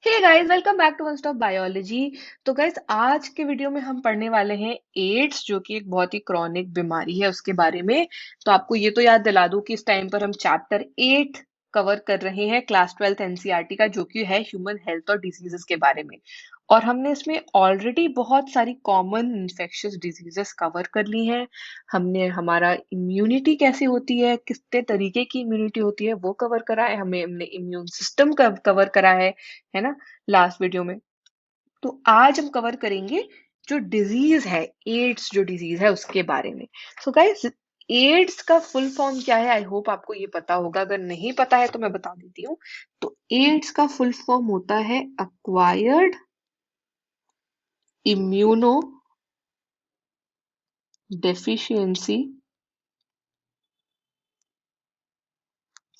Hey guys, welcome back to one stop biology. तो guys, आज के वीडियो में हम पढ़ने वाले हैं एड्स, जो कि एक बहुत ही क्रॉनिक बीमारी है, उसके बारे में। तो आपको ये तो याद दिला दूं कि इस टाइम पर हम चैप्टर 8 कवर कर रहे हैं क्लास 12 एनसीईआरटी का, जो कि है ह्यूमन हेल्थ और डिजीजेस के बारे में। और हमने इसमें ऑलरेडी बहुत सारी कॉमन इन्फेक्शियस डिजीजेस कवर कर ली हैं। हमने हमारा इम्यूनिटी कैसे होती है, कितने तरीके की इम्यूनिटी होती है, वो कवर करा है। हमने इम्यून सिस्टम का कवर करा है ना, लास्ट वीडियो में। तो आज हम कवर करेंगे जो डिजीज है, एड्स जो डिजीज है उसके बारे में। सो गाइस, एड्स का फुल फॉर्म क्या है? आई होप आपको ये पता होगा, अगर नहीं पता है तो मैं बता देती हूँ। तो एड्स का फुल फॉर्म होता है अक्वायर्ड इम्यूनो डेफिशिएंसी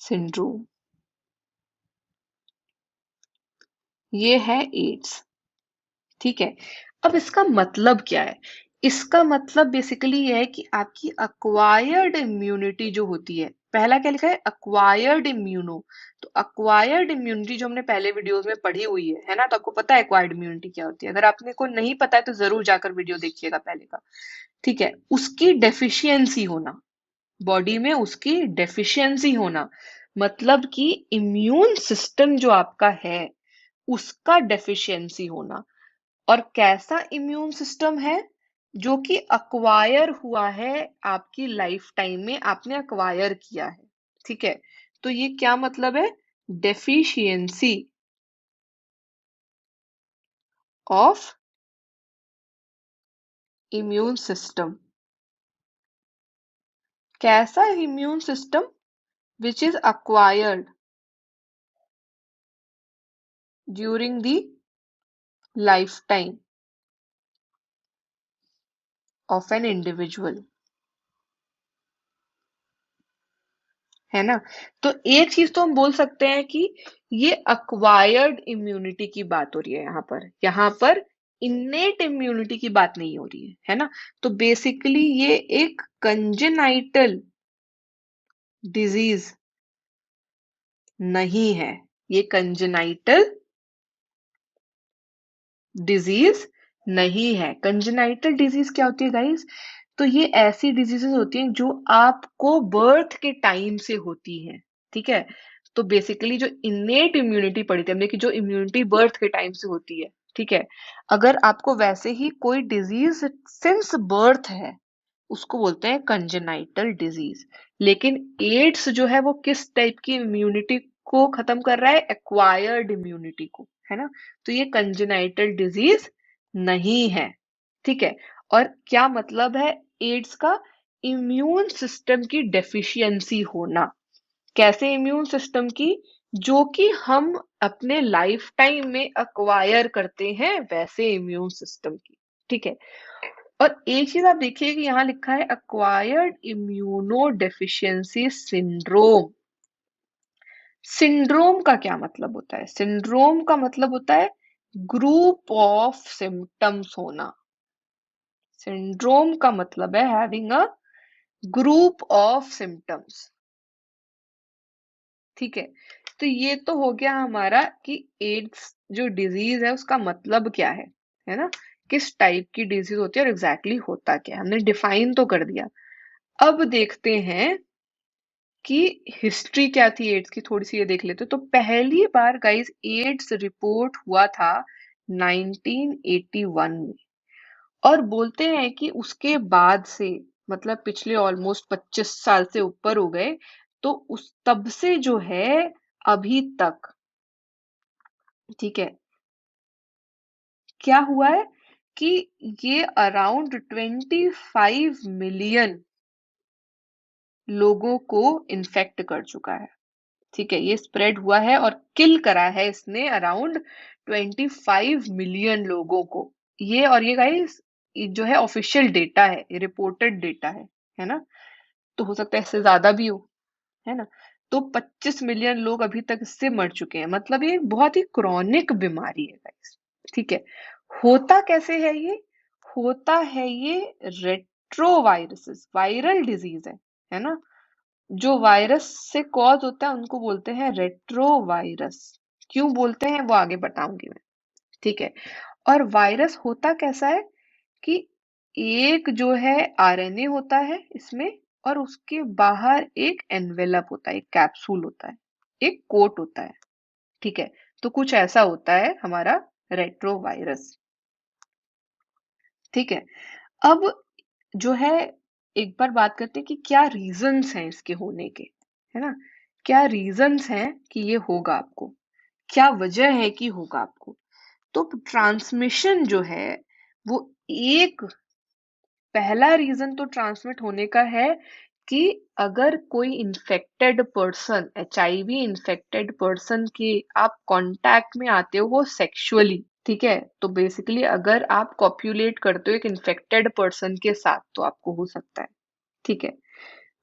सिंड्रोम। ये है एड्स। ठीक है। अब इसका मतलब क्या है? इसका मतलब बेसिकली ये है कि आपकी अक्वायर्ड इम्यूनिटी जो होती है, पहला क्या लिखा है? Acquired immuno. तो अक्वायर्ड इम्यूनिटी जो हमने पहले वीडियोस में पढ़ी हुई है ना, तो आपको पता है अक्वायर्ड इम्यूनिटी क्या होती है। अगर आपने को नहीं पता है तो जरूर जाकर वीडियो देखिएगा पहले का। ठीक है। उसकी डेफिशिएंसी होना, बॉडी में उसकी डेफिशिएंसी होना, मतलब कि इम्यून सिस्टम जो आपका है उसका डेफिशिएंसी होना। और कैसा इम्यून सिस्टम है? जो कि अक्वायर हुआ है, आपकी लाइफ टाइम में आपने अक्वायर किया है। ठीक है। तो ये क्या मतलब है? Deficiency of immune system. कैसा immune system? Which is acquired during the lifetime of an individual. है ना? तो एक चीज तो हम बोल सकते हैं कि ये अक्वायर्ड इम्यूनिटी की बात हो रही है यहाँ पर इन्नेट इम्यूनिटी की बात नहीं हो रही है ना? तो बेसिकली ये एक कंजेनाइटल डिजीज नहीं है। ये कंजेनाइटल डिजीज नहीं है। कंजेनाइटल डिजीज क्या होती है गाइस? तो ये ऐसी डिजीजेस होती हैं जो आपको बर्थ के टाइम से होती हैं। ठीक है। तो बेसिकली जो इनेट इम्यूनिटी पड़ी थी हमने, कि जो इम्यूनिटी बर्थ के टाइम से होती है, ठीक है, अगर आपको वैसे ही कोई डिजीज सिंस बर्थ है, उसको बोलते हैं कंजेनाइटल डिजीज। लेकिन एड्स जो है वो किस टाइप की इम्यूनिटी को खत्म कर रहा है? एक्वायर्ड इम्यूनिटी को, है ना? तो ये कंजेनाइटल डिजीज नहीं है। ठीक है। और क्या मतलब है एड्स का? इम्यून सिस्टम की डेफिशिएंसी होना। कैसे इम्यून सिस्टम की? जो कि हम अपने लाइफ टाइम में अक्वायर करते हैं, वैसे इम्यून सिस्टम की। ठीक है। और एक चीज आप देखिए कि यहाँ लिखा है acquired immuno deficiency syndrome. Syndrome का क्या मतलब होता है? सिंड्रोम का मतलब होता है ग्रुप ऑफ सिम्टम्स होना। सिंड्रोम का मतलब है having a group of symptoms. ठीक है। तो ये तो हो गया हमारा कि एड्स जो डिजीज है उसका मतलब क्या है ना? किस टाइप की डिजीज होती है और एग्जैक्टली होता क्या है, हमने डिफाइन तो कर दिया। अब देखते हैं कि हिस्ट्री क्या थी एड्स की, थोड़ी सी ये देख लेते हैं। तो पहली बार गाइस एड्स रिपोर्ट हुआ था 1981 में। और बोलते हैं कि उसके बाद से, मतलब पिछले ऑलमोस्ट 25 साल से ऊपर हो गए, तो उस तब से जो है अभी तक, ठीक है, क्या हुआ है कि ये अराउंड 25 मिलियन लोगों को इन्फेक्ट कर चुका है। ठीक है। ये स्प्रेड हुआ है और किल करा है इसने अराउंड 25 मिलियन लोगों को। ये, और ये गाइस जो है ऑफिशियल डेटा है, ये रिपोर्टेड डेटा है ना? तो हो सकता है इससे ज्यादा भी हो, है ना? तो 25 मिलियन लोग अभी तक इससे मर चुके हैं। मतलब ये एक बहुत ही क्रॉनिक बीमारी है गाइस। ठीक है। होता कैसे है ये? होता है ये रेट्रोवायरसेस, वायरल डिजीज है ना? जो वायरस से कॉज होता है उनको बोलते हैं रेट्रोवायरस। क्यों बोलते हैं वो आगे बताऊंगी मैं, ठीक है। और वायरस होता कैसा है कि एक जो है आरएनए होता है इसमें, और उसके बाहर एक एनवेलप होता है, एक कैप्सूल होता है, एक कोट होता है, ठीक है। तो कुछ ऐसा होता है हमारा रेट्रोवायरस, ठीक है। अब जो है, एक बार बात करते हैं कि क्या रीजंस हैं इसके होने के, है ना। क्या रीजंस हैं कि ये होगा आपको, क्या वजह है कि होगा आपको। तो ट्रांसमिशन जो है वो, एक पहला रीजन तो ट्रांसमिट होने का है कि अगर कोई infected person, HIV infected person के आप कांटेक्ट में आते हो सेक्सुअली, ठीक है, तो बेसिकली अगर आप कॉप्युलेट करते हो एक इन्फेक्टेड पर्सन के साथ तो आपको हो सकता है, ठीक है।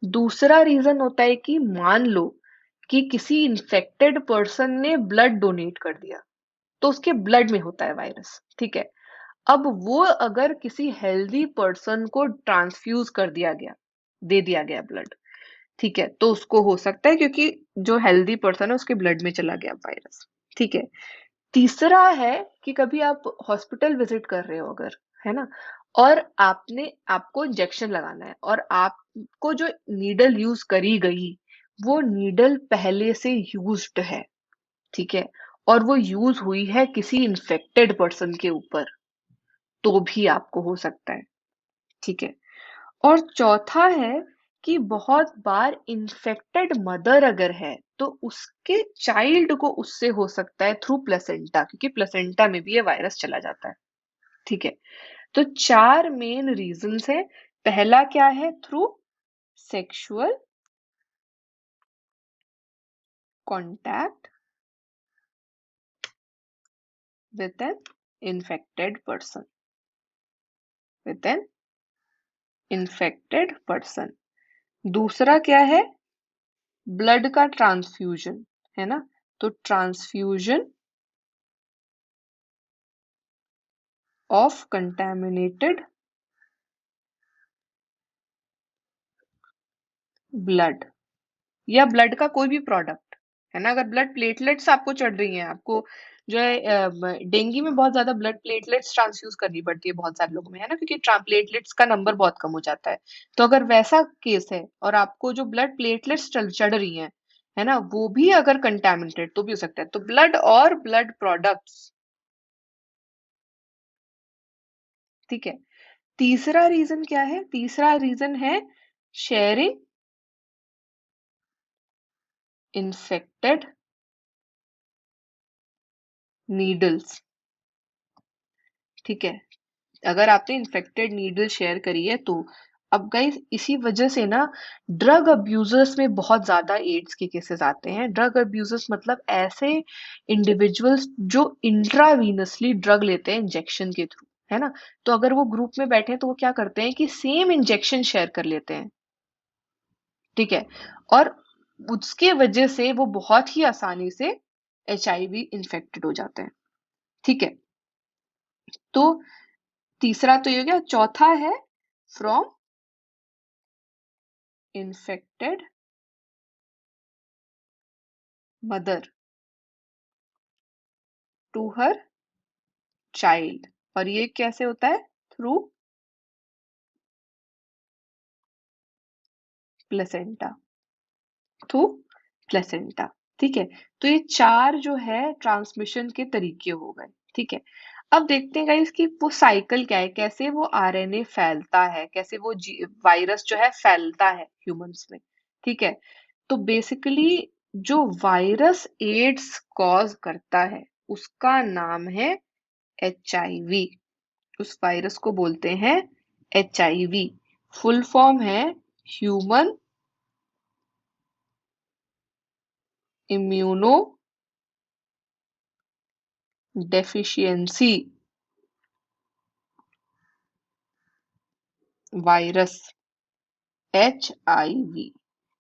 दूसरा रीजन होता है कि मान लो कि किसी इन्फेक्टेड पर्सन ने ब्लड डोनेट कर दिया, तो उसके ब्लड में होता है वायरस, ठीक है। अब वो अगर किसी हेल्दी पर्सन को ट्रांसफ्यूज कर दिया गया, दे दिया गया ब्लड, ठीक है, तो उसको हो सकता है क्योंकि जो हेल्दी पर्सन है उसके ब्लड में चला गया वायरस, ठीक है। तीसरा है कि कभी आप हॉस्पिटल विजिट कर रहे हो अगर, है ना, और आपको इंजेक्शन लगाना है और आपको जो नीडल यूज करी गई वो नीडल पहले से यूज्ड है, ठीक है, और वो यूज हुई है किसी इन्फेक्टेड पर्सन के ऊपर, तो भी आपको हो सकता है, ठीक है। और चौथा है कि बहुत बार इन्फेक्टेड मदर अगर है तो उसके चाइल्ड को उससे हो सकता है थ्रू प्लेसेंटा, क्योंकि प्लेसेंटा में भी ये वायरस चला जाता है, ठीक है। तो चार मेन रीजंस है। पहला क्या है, through sexual contact with an infected person, with an infected person. दूसरा क्या है, ब्लड का ट्रांसफ्यूजन, है ना, तो ट्रांसफ्यूजन ऑफ कंटैमिनेटेड ब्लड, या ब्लड का कोई भी प्रोडक्ट, है ना। अगर ब्लड प्लेटलेट्स आपको चढ़ रही हैं, आपको जो है डेंगू में बहुत ज्यादा ब्लड प्लेटलेट्स ट्रांसफ्यूज करनी पड़ती है बहुत सारे लोगों में, है ना, क्योंकि प्लेटलेट्स का नंबर बहुत कम हो जाता है। तो अगर वैसा केस है और आपको जो ब्लड प्लेटलेट्स चढ़ रही हैं, है ना, वो भी अगर कंटैमिनेटेड तो भी हो सकता है। तो ब्लड और ब्लड प्रोडक्ट्स, ठीक है। तीसरा रीजन क्या है, तीसरा रीजन है शेयरिंग इन्फेक्टेड नीडल्स, ठीक है। अगर आपने इन्फेक्टेड नीडल शेयर करी है तो, अब गाइस इसी वजह से ना ड्रग अब्यूजर्स में बहुत ज्यादा एड्स के केसेस आते हैं। ड्रग अब्यूजर्स मतलब ऐसे इंडिविजुअल्स जो इंट्रावीनसली ड्रग लेते हैं इंजेक्शन के थ्रू, है ना। तो अगर वो ग्रुप में बैठे हैं तो वो क्या करते हैं कि सेम इंजेक्शन शेयर कर लेते हैं, ठीक है। और उसके वजह से वो बहुत ही आसानी से एचआईवी इन्फेक्टेड हो जाते हैं, ठीक है। तो तीसरा तो ये हो गया। चौथा है from infected mother to her child, और ये कैसे होता है, थ्रू प्लेसेंटा, थ्रू प्लेसेंटा, ठीक है। तो ये चार जो है ट्रांसमिशन के तरीके हो गए, ठीक है। अब देखते हैं गाइस कि वो साइकिल क्या है, कैसे वो आरएनए फैलता है, कैसे वो वायरस जो है फैलता है ह्यूमंस में, ठीक है। तो बेसिकली जो वायरस एड्स कॉज करता है उसका नाम है एचआईवी। उस वायरस को बोलते हैं एचआईवी। फुल फॉर्म है human immuno deficiency virus, HIV,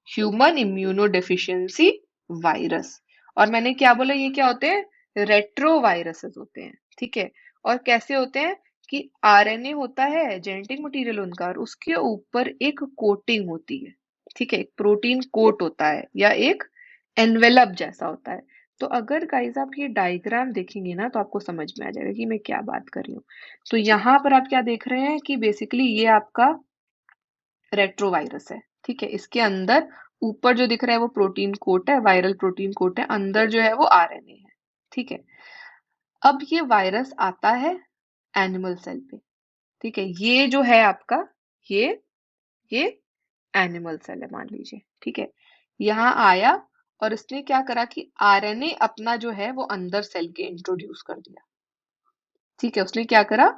human immuno deficiency virus. और मैंने क्या बोला, ये क्या होते हैं, रेट्रो वायरसेस होते हैं, ठीक है। और कैसे होते हैं कि आरएनए होता है जेनेटिक मटेरियल उनका, और उसके ऊपर एक कोटिंग होती है, ठीक है, एक प्रोटीन कोट होता है या एक एनवेलप जैसा होता है। तो अगर गाइस आप ये डायग्राम देखेंगे ना तो आपको समझ में आ जाएगा कि मैं क्या बात कर रही हूँ। तो यहाँ पर आप क्या देख रहे हैं कि बेसिकली ये आपका रेट्रोवायरस है, ठीक है। इसके अंदर ऊपर जो दिख रहा है वो प्रोटीन कोट है, वायरल प्रोटीन कोट है, अंदर जो है वो आरएनए है, ठीक है। अब ये वायरस आता है एनिमल सेल पे, ठीक है। ये जो है आपका ये ये एनिमल सेल है मान लीजिए, ठीक है। यहाँ आया और इसने क्या करा कि आरएनए अपना जो है वो अंदर सेल के इंट्रोड्यूस कर दिया, ठीक है। उसने क्या करा,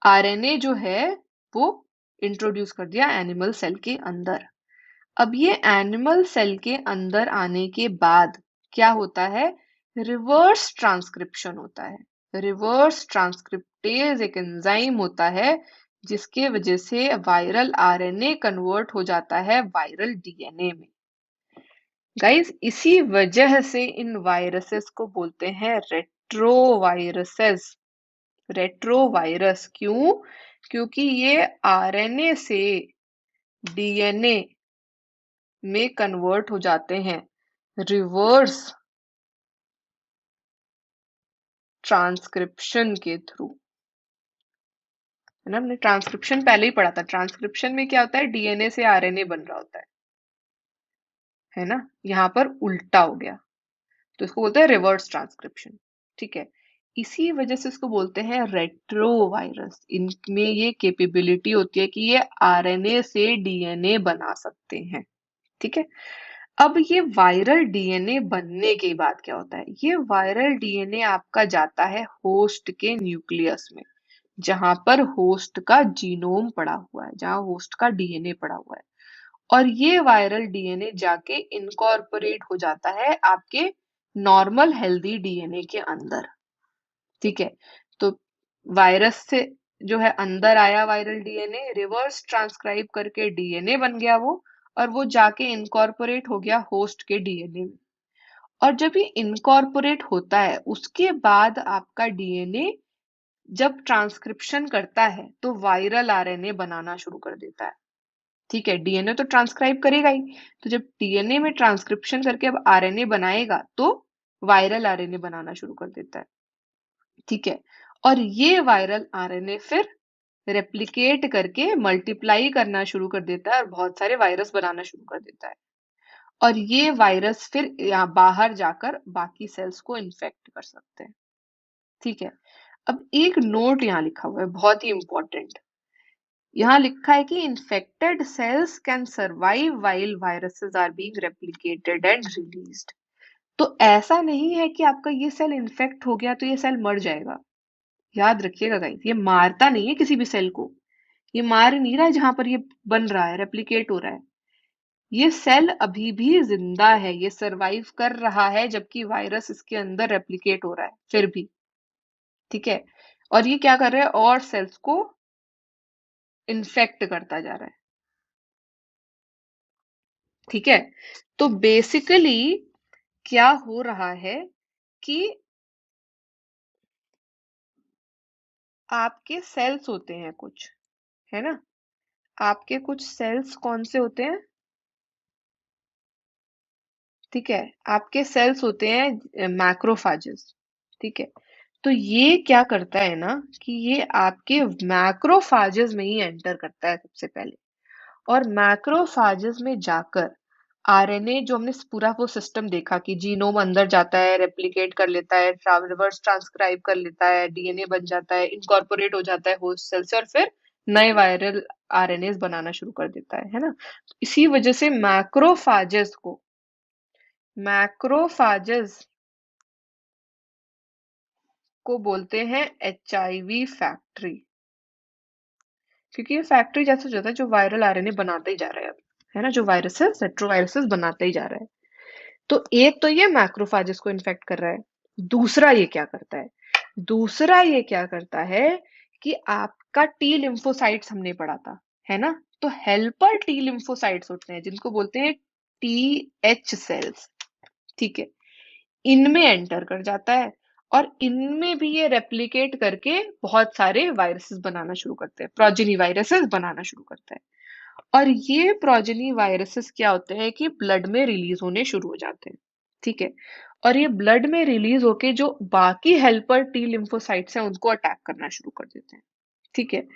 आरएनए जो है वो इंट्रोड्यूस कर दिया एनिमल सेल के अंदर। अब ये एनिमल सेल के अंदर आने के बाद क्या होता है, रिवर्स ट्रांसक्रिप्शन होता है। रिवर्स ट्रांसक्रिप्टेज एक एंजाइम होता है जिसके वजह से वायरल आरएनए कन्वर्ट हो जाता है वायरल डीएनए में। गाइस इसी वजह से इन वायरसेस को बोलते हैं रेट्रोवायरसेस। रेट्रोवायरस क्यों? क्योंकि ये आरएनए से डीएनए में कन्वर्ट हो जाते हैं रिवर्स ट्रांसक्रिप्शन के थ्रू, है ना। हमने ट्रांसक्रिप्शन पहले ही पढ़ा था। ट्रांसक्रिप्शन में क्या होता है, डीएनए से आरएनए बन रहा होता है ना। यहाँ पर उल्टा हो गया तो इसको बोलते हैं रिवर्स ट्रांसक्रिप्शन, ठीक है। इसी वजह से इसको बोलते हैं रेट्रोवायरस। इनमें ये कैपेबिलिटी होती है कि ये आरएनए से डीएनए बना सकते हैं, ठीक है। अब ये वायरल डीएनए बनने के बाद क्या होता है, ये वायरल डीएनए आपका जाता है होस्ट के न्यूक्लियस में, जहां पर होस्ट का जीनोम पड़ा हुआ है, जहां होस्ट का डीएनए पड़ा हुआ है। और ये वायरल डीएनए जाके इनकॉर्पोरेट हो जाता है आपके नॉर्मल हेल्दी डीएनए के अंदर, ठीक है। तो वायरस से जो है अंदर आया वायरल डीएनए, रिवर्स ट्रांसक्राइब करके डीएनए बन गया वो, और वो जाके इनकॉर्पोरेट हो गया होस्ट के डीएनए में। और जब ये इनकॉर्पोरेट होता है उसके बाद आपका डीएनए जब ट्रांसक्रिप्शन करता है तो वायरल आरएनए बनाना शुरू कर देता है, ठीक है। डीएनए तो ट्रांसक्राइब करेगा ही, तो जब डीएनए में ट्रांसक्रिप्शन करके अब आरएनए बनाएगा तो वायरल आरएनए बनाना शुरू कर देता है, ठीक है। और ये वायरल आरएनए फिर रेप्लिकेट करके मल्टीप्लाई करना शुरू कर देता है और बहुत सारे वायरस बनाना शुरू कर देता है। और ये वायरस फिर यहाँ बाहर जाकर बाकी सेल्स को इन्फेक्ट कर सकते हैं, ठीक है। अब एक नोट यहाँ लिखा हुआ है बहुत ही इंपॉर्टेंट। यहाँ लिखा है कि infected cells can survive while viruses are being replicated and released. तो ऐसा नहीं है कि आपका ये सेल इन्फेक्ट हो गया तो ये सेल मर जाएगा। याद रखिएगा गाइस, ये मारता नहीं है किसी भी सेल को। ये मार नहीं रहा है जहां पर ये बन रहा है, रेप्लिकेट हो रहा है। ये सेल अभी भी जिंदा है, ये सरवाइव कर रहा है जबकि वायरस इसके अंदर रेप्लिकेट हो रहा है फिर भी, ठीक है। और ये क्या कर रहा है, और सेल्स को इन्फेक्ट करता जा रहा है, ठीक है। तो बेसिकली क्या हो रहा है कि आपके सेल्स होते हैं कुछ, है ना। आपके कुछ सेल्स कौन से होते हैं, ठीक है। आपके सेल्स होते हैं मैक्रोफाजेस, ठीक है। तो ये क्या करता है ना कि ये आपके मैक्रोफाजेस में ही एंटर करता है सबसे पहले। और मैक्रोफाजेस में जाकर आरएनए जो हमने पूरा वो सिस्टम देखा कि जीनोम अंदर जाता है, रेप्लिकेट कर लेता है, रिवर्स ट्रांसक्राइब कर लेता है, डीएनए बन जाता है, इनकॉर्पोरेट हो जाता है होस्ट सेल से, और फिर नए वायरल आरएनएस बनाना शुरू कर देता है ना। इसी वजह से मैक्रोफाजेस को बोलते हैं एचआईवी फैक्ट्री, क्योंकि ये फैक्ट्री जैसा हो जाता है जो वायरल आरएनए बनाते ही जा रहा है अब, है ना। जो वायरसेस रेट्रोवायरसेस बनाते ही जा रहा है। तो एक तो ये मैक्रोफाजेस को इन्फेक्ट कर रहा है। दूसरा ये क्या करता है, दूसरा ये क्या करता है कि आपका टी लिम्फोसाइट्स हमने पढ़ा था, है ना। तो हेल्पर टी लिम्फोसाइट्स होते हैं जिनको बोलते हैं टी एच सेल्स, ठीक है। इनमें एंटर कर जाता है और इनमें भी ये रेप्लिकेट करके बहुत सारे वायरसेस बनाना शुरू करते हैं, प्रोजेनी वायरसेस बनाना शुरू करता है। और ये प्रोजेनी वायरसेस क्या होते हैं कि ब्लड में रिलीज होने शुरू हो जाते हैं, ठीक है। और ये ब्लड में रिलीज होके जो बाकी हेल्पर टी लिम्फोसाइट्स हैं उनको अटैक करना शुरू कर देते हैं, ठीक है,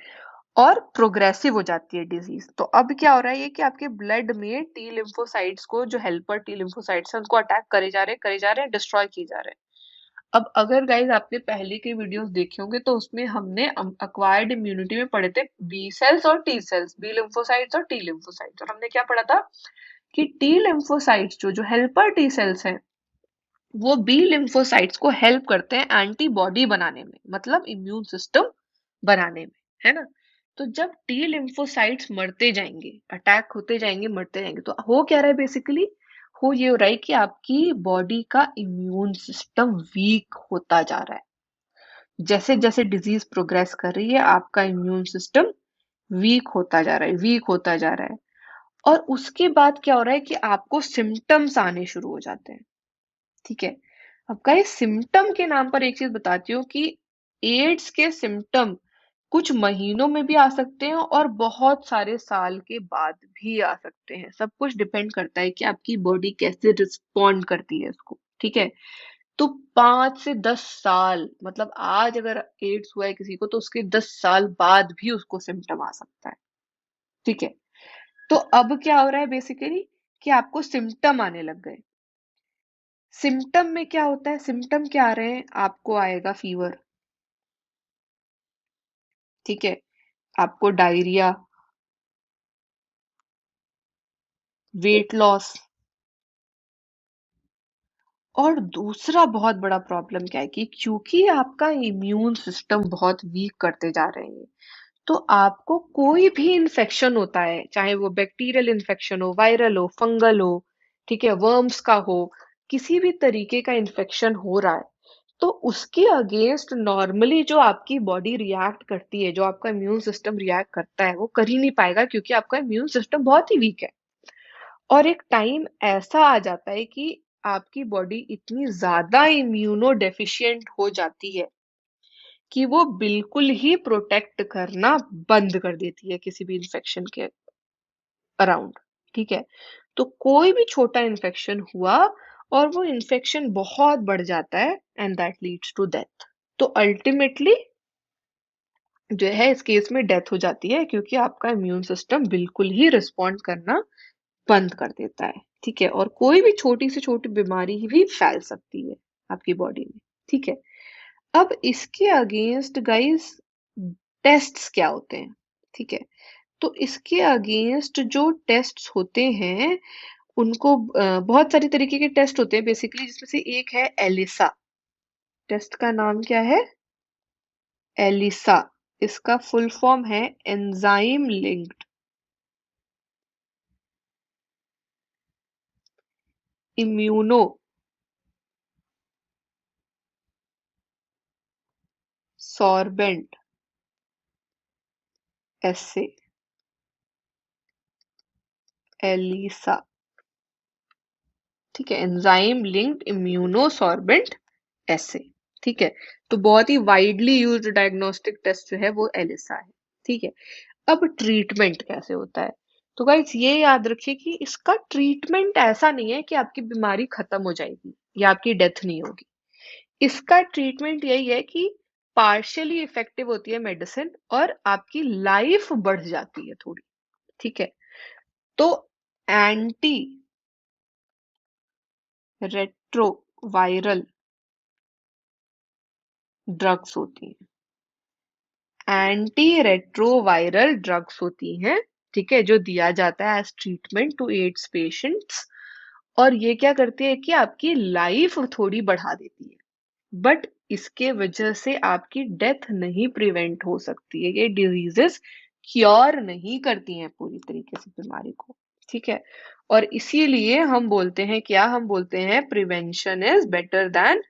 और प्रोग्रेसिव हो जाती है डिजीज। तो अब क्या हो रहा है, ये कि आपके ब्लड में टी लिम्फोसाइट्स को, जो हेल्पर टी लिम्फोसाइट्स हैं, उनको अटैक करे जा रहे हैं, डिस्ट्रॉय किए जा रहे हैं। अब अगर गाइज आपने पहले के वीडियोस देखे होंगे तो उसमें हमने अक्वायर्ड इम्यूनिटी में पढ़े थे बी सेल्स और टी सेल्स, बी लिम्फोसाइट्स और टी लिम्फोसाइट्स, और हमने क्या पढ़ा था कि टी लिम्फोसाइट्स जो जो हेल्पर टी सेल्स हैं वो बी लिम्फोसाइट्स को हेल्प करते हैं एंटीबॉडी बनाने में, मतलब इम्यून सिस्टम बनाने में, है ना। तो जब टी लिम्फोसाइट्स मरते जाएंगे, अटैक होते जाएंगे, मरते जाएंगे, तो हो क्या रहा है बेसिकली, हो ये हो रहा है कि आपकी बॉडी का इम्यून सिस्टम वीक होता जा रहा है। जैसे जैसे डिजीज प्रोग्रेस कर रही है आपका इम्यून सिस्टम वीक होता जा रहा है, वीक होता जा रहा है। और उसके बाद क्या हो रहा है कि आपको सिम्टम्स आने शुरू हो जाते हैं, ठीक है। अब गाइस सिम्टम के नाम पर एक चीज बताती हूँ कि एड्स के सिम्टम कुछ महीनों में भी आ सकते हैं और बहुत सारे साल के बाद भी आ सकते हैं। सब कुछ डिपेंड करता है कि आपकी बॉडी कैसे रिस्पॉन्ड करती है इसको, ठीक है। तो 5 से 10 साल, मतलब आज अगर एड्स हुआ है किसी को तो उसके 10 साल बाद भी उसको सिम्टम आ सकता है, ठीक है। तो अब क्या हो रहा है बेसिकली कि आपको सिम्टम आने लग गए। सिम्टम में क्या होता है, सिम्टम क्या आ रहे हैं, आपको आएगा फीवर, ठीक है, आपको डायरिया, वेट लॉस, और दूसरा बहुत बड़ा प्रॉब्लम क्या है कि क्योंकि आपका इम्यून सिस्टम बहुत वीक करते जा रहे हैं, तो आपको कोई भी इन्फेक्शन होता है, चाहे वो बैक्टीरियल इन्फेक्शन हो, वायरल हो, फंगल हो, ठीक है, वर्म्स का हो, किसी भी तरीके का इन्फेक्शन हो रहा है, तो उसके अगेंस्ट नॉर्मली जो आपकी बॉडी रिएक्ट करती है, जो आपका इम्यून सिस्टम रिएक्ट करता है, वो कर ही नहीं पाएगा क्योंकि आपका इम्यून सिस्टम बहुत ही वीक है। और एक टाइम ऐसा आ जाता है कि आपकी बॉडी इतनी ज्यादा इम्यूनो डेफिशिएंट हो जाती है कि वो बिल्कुल ही प्रोटेक्ट करना बंद कर देती है किसी भी इन्फेक्शन के अराउंड, ठीक है। तो कोई भी छोटा इन्फेक्शन हुआ और वो इन्फेक्शन बहुत बढ़ जाता है and that leads to death. तो अल्टीमेटली जो है इस केस में डेथ हो जाती है क्योंकि आपका इम्यून सिस्टम बिल्कुल ही रिस्पॉन्ड करना बंद कर देता है, ठीक है। और कोई भी छोटी से छोटी बीमारी भी फैल सकती है आपकी बॉडी में, ठीक है। अब इसके अगेंस्ट गाइस टेस्ट्स क्या होते हैं, ठीक है। तो इसके अगेंस्ट जो टेस्ट्स होते हैं उनको बहुत सारी तरीके के टेस्ट होते हैं बेसिकली, जिसमें से एक है एलिसा। टेस्ट का नाम क्या है, एलिसा। इसका फुल फॉर्म है एंजाइम लिंक्ड इम्यूनो सॉर्बेंट एसे, एलिसा, ठीक है, एंजाइम लिंक्ड इम्यूनोसॉर्बेंट एसे, ठीक है। तो बहुत ही वाइडली यूज्ड डायग्नोस्टिक टेस्ट जो है वो एलिसा है, ठीक है। अब ट्रीटमेंट कैसे होता है, तो गाइस ये याद रखिए कि इसका ट्रीटमेंट ऐसा नहीं है कि आपकी बीमारी खत्म हो जाएगी या आपकी डेथ नहीं होगी। इसका ट्रीटमेंट यही है कि पार्शियली इफेक्टिव होती है मेडिसिन और आपकी लाइफ बढ़ जाती है थोड़ी, ठीक है। तो एंटी रेट्रोवायरल ड्रग्स होती हैं, एंटी रेट्रोवायरल ड्रग्स होती हैं, ठीक है, जो दिया जाता है as treatment to AIDS patients. और ये क्या करती है कि आपकी लाइफ थोड़ी बढ़ा देती है, बट इसके वजह से आपकी डेथ नहीं प्रिवेंट हो सकती है। ये डिजीजेस क्योर नहीं करती हैं पूरी तरीके से बीमारी को, ठीक है। और इसीलिए हम बोलते हैं, क्या हम बोलते हैं, prevention is better than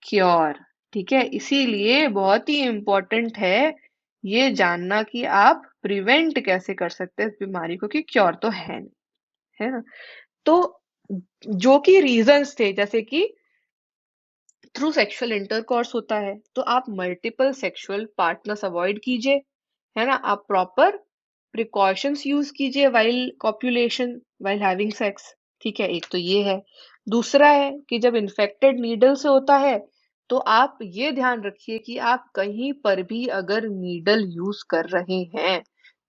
cure, ठीक है। इसीलिए बहुत ही इम्पोर्टेंट है ये जानना कि आप प्रिवेंट कैसे कर सकते हैं इस बीमारी को, कि क्योर तो है नहीं, है ना। तो जो कि रीजंस थे, जैसे कि थ्रू सेक्सुअल इंटरकोर्स होता है तो आप मल्टीपल सेक्सुअल पार्टनर्स अवॉइड कीजिए, है ना। आप प्रॉपर प्रिकॉशंस यूज कीजिए while copulation, while having sex, ठीक है, एक तो ये है। दूसरा है कि जब इन्फेक्टेड नीडल से होता है तो आप ये ध्यान रखिए कि आप कहीं पर भी अगर नीडल यूज कर रहे हैं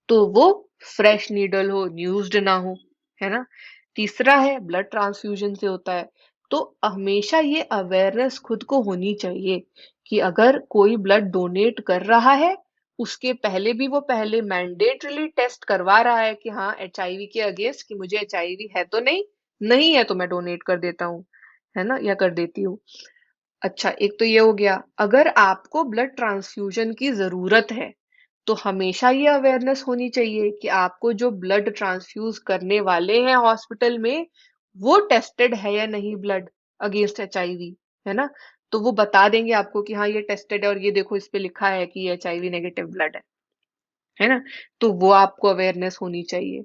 तो वो फ्रेश नीडल हो, न्यूज्ड ना हो, है ना। तीसरा है ब्लड ट्रांसफ्यूजन से होता है, तो हमेशा ये अवेयरनेस खुद को होनी चाहिए कि अगर कोई ब्लड डोनेट कर रहा है उसके पहले भी वो पहले मैंडेटरीली टेस्ट करवा रहा है कि हाँ एचआईवी के अगेंस्ट, कि मुझे एचआईवी है तो नहीं, नहीं है तो मैं डोनेट कर देता हूँ, है ना, या कर देती हूँ। अच्छा, एक तो ये हो गया। अगर आपको ब्लड ट्रांसफ्यूजन की जरूरत है तो हमेशा ये अवेयरनेस होनी चाहिए कि आपको जो ब्लड ट्रांसफ्यूज करने वाले हैं हॉस्पिटल में वो टेस्टेड है या नहीं ब्लड अगेंस्ट एचआईवी, है ना। तो वो बता देंगे आपको कि हाँ ये टेस्टेड है और ये देखो इस पे लिखा है कि ये एचआईवी नेगेटिव ब्लड है ना। तो वो आपको अवेयरनेस होनी चाहिए।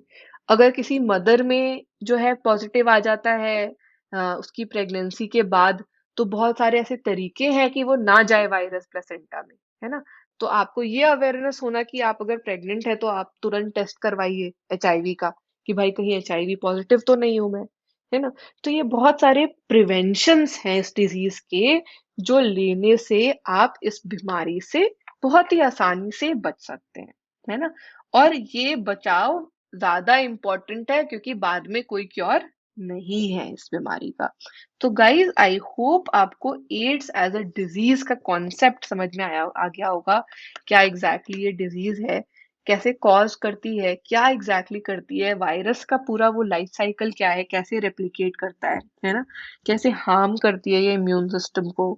अगर किसी मदर में जो है पॉजिटिव आ जाता है उसकी प्रेगनेंसी के बाद, तो बहुत सारे ऐसे तरीके हैं कि वो ना जाए वायरस प्लेसेंटा में, है ना। तो आपको ये अवेयरनेस होना कि आप अगर प्रेग्नेंट है तो आप तुरंत टेस्ट करवाइए एचआईवी का, कि भाई कहीं एचआईवी पॉजिटिव तो नहीं हूं मैं, है ना। तो ये बहुत सारे प्रिवेंशंस हैं इस डिजीज के जो लेने से आप इस बीमारी से बहुत ही आसानी से बच सकते हैं, है ना। और ये बचाव ज्यादा इम्पोर्टेंट है क्योंकि बाद में कोई क्योर नहीं है इस बीमारी का। तो गाइज आई होप आपको एड्स एज अ डिजीज का कॉन्सेप्ट समझ में आ गया होगा। क्या एग्जैक्टली ये डिजीज है, कैसे कॉज करती है, क्या एग्जैक्टली करती है, वायरस का पूरा वो लाइफ साइकिल क्या है, कैसे रेप्लिकेट करता है ना, कैसे हार्म करती है ये इम्यून सिस्टम को,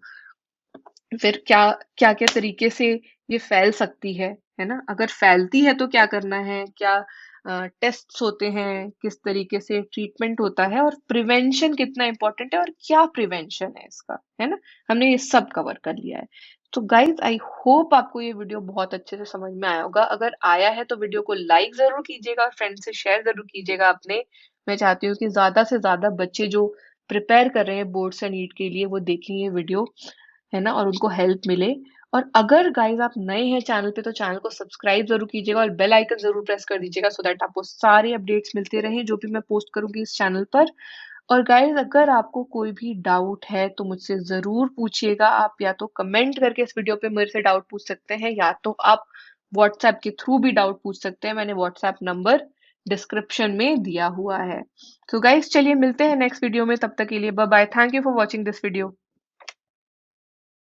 फिर क्या क्या क्या तरीके से ये फैल सकती है ना। अगर फैलती है तो क्या करना है, क्या टेस्ट्स होते हैं, किस तरीके से ट्रीटमेंट होता है, और प्रिवेंशन कितना इंपॉर्टेंट है और क्या प्रिवेंशन है इसका, है ना। हमने ये सब कवर कर लिया है। तो गाइज आई होप आपको ये वीडियो बहुत अच्छे से समझ में आया होगा। अगर आया है तो वीडियो को लाइक जरूर कीजिएगा, फ्रेंड से शेयर जरूर कीजिएगा अपने। मैं चाहती हूँ कि ज्यादा से ज्यादा बच्चे जो प्रिपेयर कर रहे हैं बोर्ड्स एंड नीट के लिए वो देखें ये वीडियो, है ना, और उनको हेल्प मिले। और अगर गाइस आप नए हैं चैनल पे तो चैनल को सब्सक्राइब जरूर कीजिएगा और बेल आइकन जरूर प्रेस कर दीजिएगा सो दैट आपको सारे अपडेट्स मिलते रहें जो भी मैं पोस्ट करूंगी इस चैनल पर। और गाइस अगर आपको कोई भी डाउट है तो मुझसे जरूर पूछिएगा। आप या तो कमेंट करके इस वीडियो पे मेरे से डाउट पूछ सकते हैं या तो आप व्हाट्सएप के थ्रू भी डाउट पूछ सकते हैं। मैंने व्हाट्सएप नंबर डिस्क्रिप्शन में दिया हुआ है। तो गाइस चलिए मिलते हैं नेक्स्ट वीडियो में, तब तक के लिए bye bye. Thank you for watching this video.